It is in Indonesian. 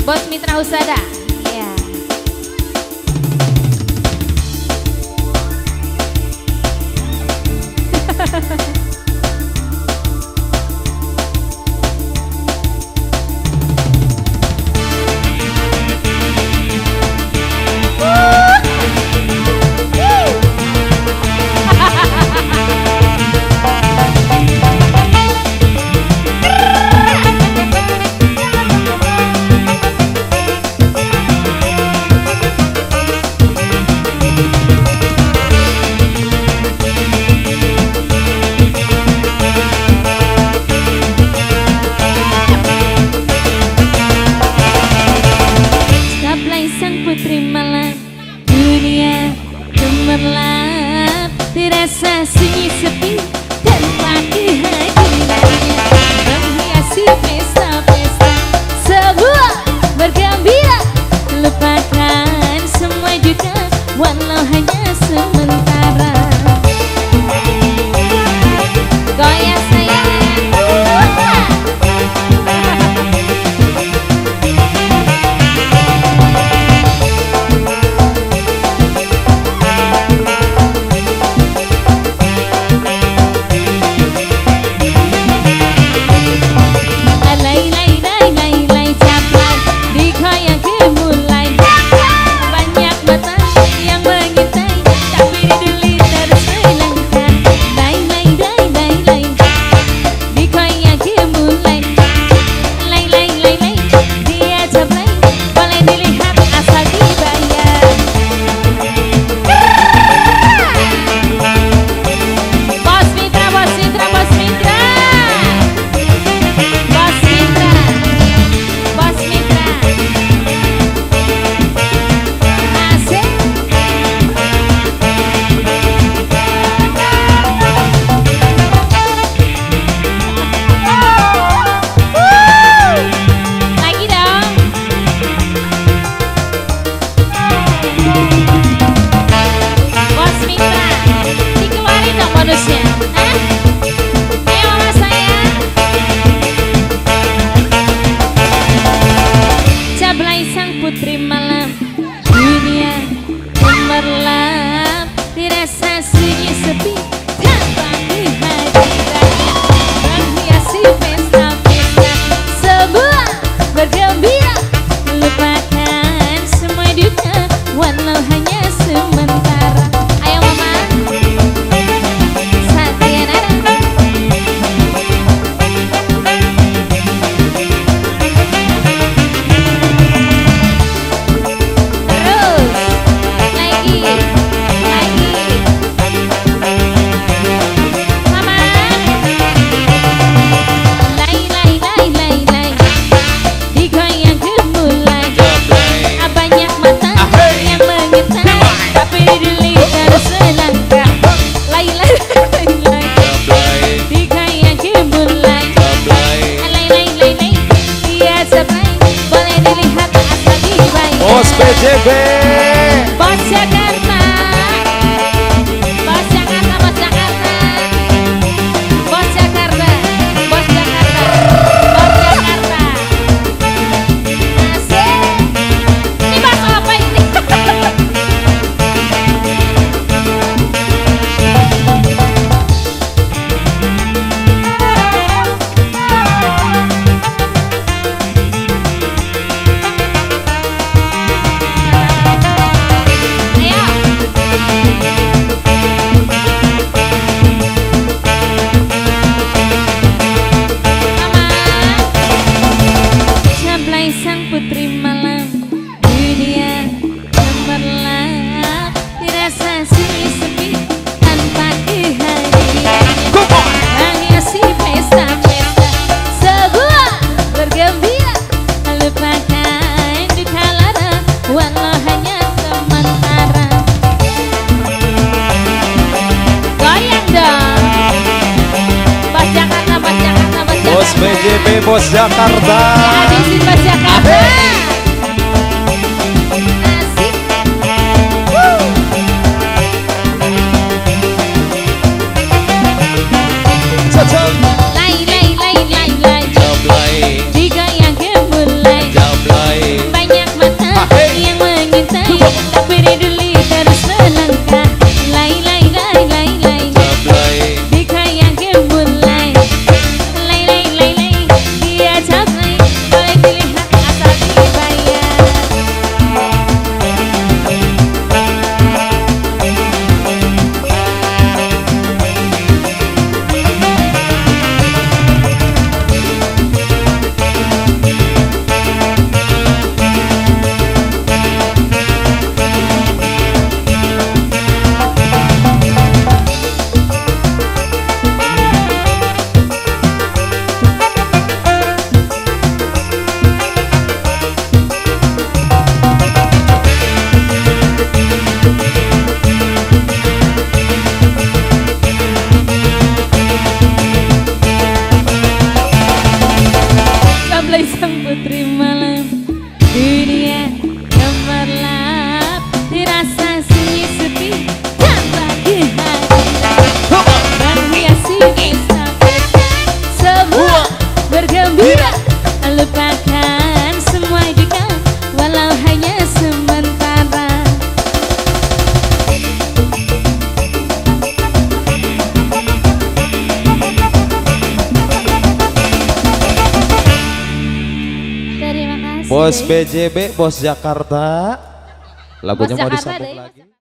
Bos Mitra Husada. Ya. Putri malam dunia gemerlap, terasa sunyi sepi tanpa kehadirannya, menghiasi pesta-pesta sebuah bergembira, lupakan semua duka walau hanya sementara. Goyang sayang. Putri malam dunia gemerlap, terasa sunyi sepi tanpa kehadirannya, menghiasi pesta-pesta sebuah bergembira, lupakan semua duka walau hanya sementara. Ayo mama Satria Nada. Bos PJB, Bos Jakarta, Bos Jakarta, Bos Jakarta, Bos Jakarta, Bos Jakarta, Bos Jakarta. Asik. Ini Bos apa ini? Putri malam dunia gemerlap, terasa sunyi sepi tanpa kehadirannya, menghiasi pesta-pesta sebuah bergembira, lupakan duka lara walau hanya sementara. Goyang dong Bos Jakarta, Bos Jakarta, Bos Jakarta. Bos PJB, Bos Jakarta. Habisin Bos Jakarta. Asik. Cocok. Lai lai lai lai lai. Jablay. Jika yang gemulai. Jablay. putri malam dunia gemerlap, dirasa sunyi sepi dan bagi hati menghiasi pesta-pesta, semua bergembira, lupakan semua duka walau hanya sementara. Terima kasih. Bos BJB, Bos Jakarta. Lagunya Bos mau Jakarta disambung deh. lagi.